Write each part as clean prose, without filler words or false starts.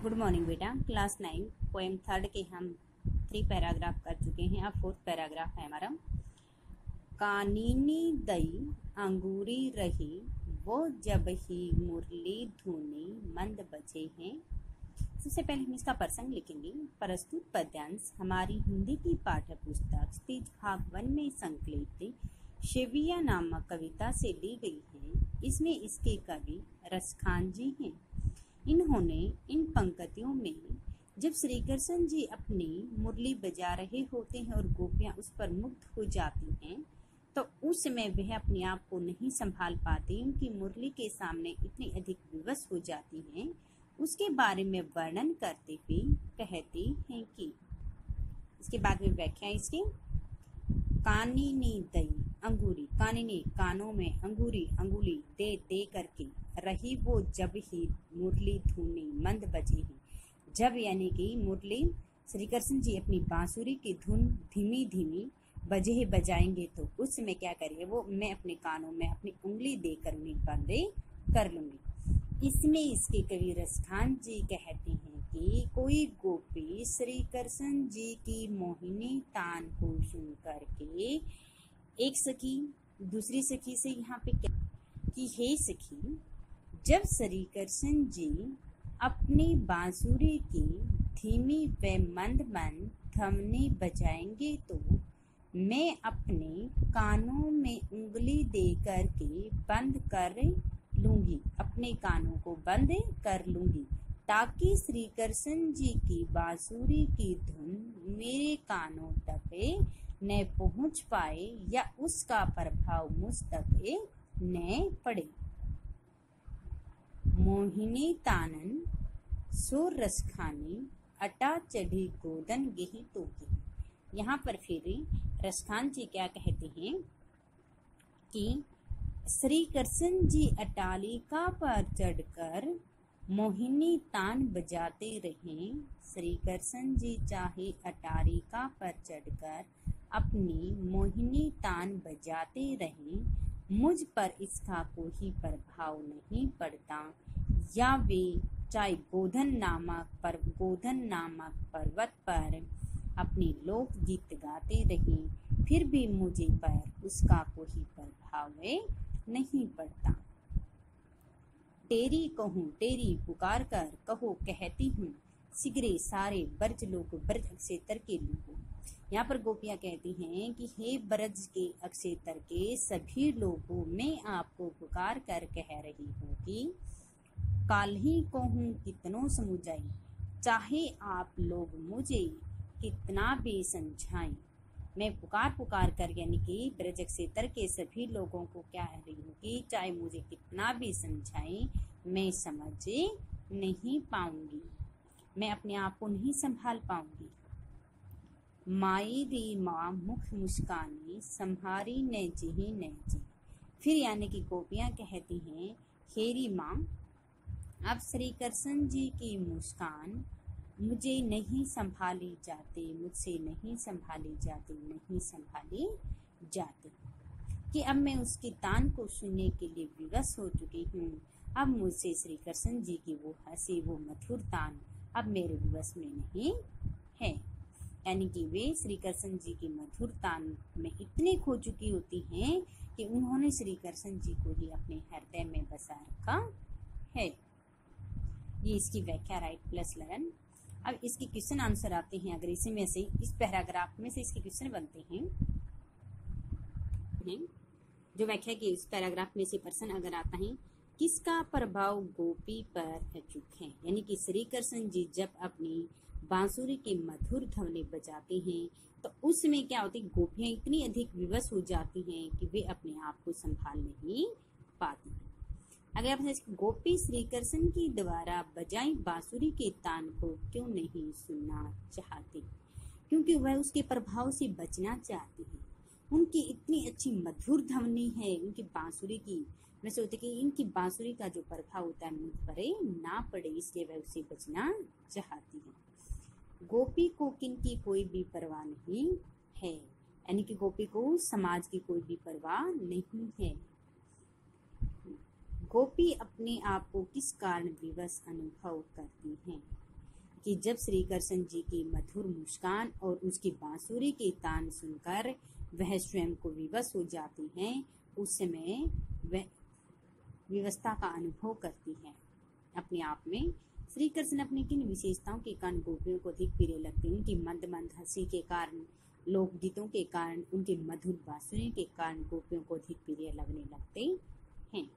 Good morning बेटा। Class 9 poem third के हम 3 पैराग्राफ कर चुके हैं। अब 4th पैराग्राफ है हमारा। कानीनी दई अंगूरी रही वो जब ही मुरली धुनी मंद बजे हैं। सबसे पहले हम इसका प्रसंग लिखेंगे। प्रस्तुत पद्यांश हमारी हिंदी की पाठ्य पुस्तक स्पीच भाग 1 में संकलित शिविया नामक कविता से ली गई है। इसमें इसके कवि रसखान जी हैं। इन्होंने इन पंक्तियों में जब श्री कृष्ण जी अपनी मुरली बजा रहे होते हैं और गोपियां उस पर मुग्ध हो जाती हैं, तो उस समय वह अपने आप को नहीं संभाल पाती, उनकी मुरली के सामने इतनी अधिक विवश हो जाती हैं। उसके बारे में वर्णन करते हुए कहती हैं कि इसके बाद में व्याख्या इसकी। कानिनी दई अंगूरी, कानिनी कानों में, अंगूरी अंगुली, दे करके, रही वो जब ही मुरली धुनी मंद बजे ही। जब यानी कि मुरली श्री कृष्ण जी अपनी बांसुरी की धुन धीमी धीमी बजाएंगे तो उस समय क्या करेंगे वो, मैं अपने कानों में अपनी उंगली देकर उन्हें बंदे कर लूंगी। इसमें इसके कवि रसखान जी कहते हैं कि कोई गोपी श्री कृष्ण जी की मोहिनी तान को सुन करके एक सखी दूसरी सखी से यहाँ पे क्या कि हे सखी, जब श्री कृष्ण जी अपनी बांसुरी की धीमी व मंद मंद थमनी बजाएंगे तो मैं अपने कानों में उंगली दे करके बंद कर लूंगी, अपने कानों को बंद कर लूंगी, ताकि श्री कृष्ण जी की बांसुरी की धुन मेरे कानों तक न पहुंच पाए या उसका प्रभाव मुझ तक न पड़े। मोहिनी तानन सुर रसखानी अटा चढ़ी गोदन गेही तोकी। यहाँ पर फिर रसखान जी क्या कहते हैं कि श्री कृष्ण जी अटालिका पर चढ़कर मोहिनी तान बजाते रहें। श्री कृष्ण जी चाहे अटारिका पर चढ़कर अपनी मोहिनी तान बजाते रहें, मुझ पर इसका कोई प्रभाव नहीं पड़ता, या वे चाहे गोधन नामक पर्वत पर अपनी लोकगीत गाते रहें, फिर भी मुझे पर उसका कोई प्रभाव नहीं पड़ता। तेरी कहूँ तेरी पुकार कर कहो कहती हूँ, सिगरे सारे ब्रज लोग ब्रज अक्षेत्र के लोगों। यहाँ पर गोपियाँ कहती हैं कि हे ब्रज के अक्षेत्र के सभी लोगों, मैं आपको पुकार कर कह रही हूँ कि काल्ही कहूँ कितनों समुझाई, चाहे आप लोग मुझे कितना भी समझाएं। मैं पुकार कर यानी कि ब्रज क्षेत्र के सभी लोगों को क्या कह रही हूँ कि चाहे मुझे कितना भी समझाएं, मैं समझ नहीं पाऊंगी, मैं अपने आप को नहीं संभाल पाऊंगी। माई री माँ मुख मुस्कानी संहारी न जी। फिर यानी कि गोपियाँ कहती हैं, हेरी माँ, अब श्री कृष्ण जी की मुस्कान मुझे नहीं संभाली जाती, मुझसे नहीं संभाली जाती कि अब मैं उसकी तान को सुनने के लिए विवश हो चुकी हूँ। अब मुझसे श्री कृष्ण जी की वो हंसी, वो मधुर तान अब मेरे विवश में नहीं है। यानी कि वे श्री कृष्ण जी की मधुर तान में इतने खो चुकी होती हैं कि उन्होंने श्री कृष्ण जी को ही अपने हृदय में बसा रखा है। ये इसकी व्याख्या राइट प्लस 11। अब इसके क्वेश्चन आंसर आते हैं। अगर इसी में से इस पैराग्राफ में से इसके क्वेश्चन बनते हैं, जो व्याख्या की इस पैराग्राफ में से प्रश्न अगर आता है, किसका प्रभाव गोपी पर अचूक है। यानी कि श्री कृष्ण जी जब अपनी बांसुरी के मधुर धवने बजाते हैं तो उसमें क्या होती है, गोपियां इतनी अधिक विवश हो जाती हैं कि वे अपने आप को संभाल नहीं पाती। अगर आप गोपी श्री कृष्ण की द्वारा बजाई बांसुरी के तान को क्यों नहीं सुनना चाहती, क्योंकि वह उसके प्रभाव से बचना चाहती है। उनकी इतनी अच्छी मधुर ध्वनि है उनकी बांसुरी की, मैं सोचती कि इनकी बांसुरी का जो प्रभाव होता है मुझ पर ना पड़े, इसलिए वह उससे बचना चाहती है। गोपी को किनकी कोई भी परवाह नहीं है, यानी कि गोपी को समाज की कोई भी परवाह नहीं है। गोपी अपने आप को किस कारण विवश अनुभव करती हैं, कि जब श्री कृष्ण जी की मधुर मुस्कान और उसकी बांसुरी के तान सुनकर वह स्वयं को विवश हो जाती हैं, उस समय वह विवशता का अनुभव करती है अपने आप में। श्री कृष्ण अपनी किन विशेषताओं के कारण गोपियों को अधिक प्रिय लगते हैं? उनकी मंद मंद हंसी के कारण, लोकगीतों के कारण, उनके मधुर बांसुरी के कारण गोपियों को अधिक प्रिय लगने लगते हैं।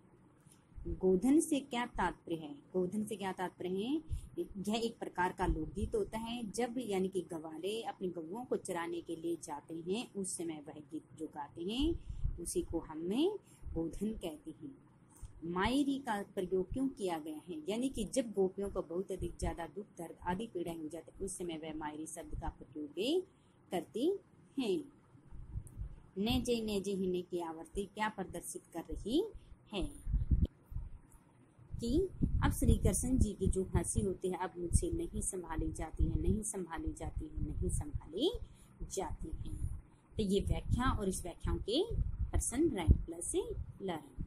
गोधन से क्या तात्पर्य है? गोधन से क्या तात्पर्य है? यह एक प्रकार का लोकगीत होता है। जब यानी कि गवाले अपनी गौओं को चराने के लिए जाते हैं, उस समय वह गीत जो गाते हैं उसी को हमें गोधन कहते हैं। मायरी का प्रयोग क्यों किया गया है? यानी कि जब गोपियों को बहुत अधिक ज्यादा दुख दर्द आदि पीड़ाएं हो जाती है, उस समय वह मायरी शब्द का प्रयोग करती हैं। नेजे हिने की आवृत्ति क्या प्रदर्शित कर रही है कि अब श्री कृष्ण जी की जो हंसी होती है अब मुझसे नहीं संभाली जाती है, नहीं संभाली जाती है, नहीं संभाली जाती है। तो ये व्याख्या और इस व्याख्या के पर्सन राइट प्लस से लर्न।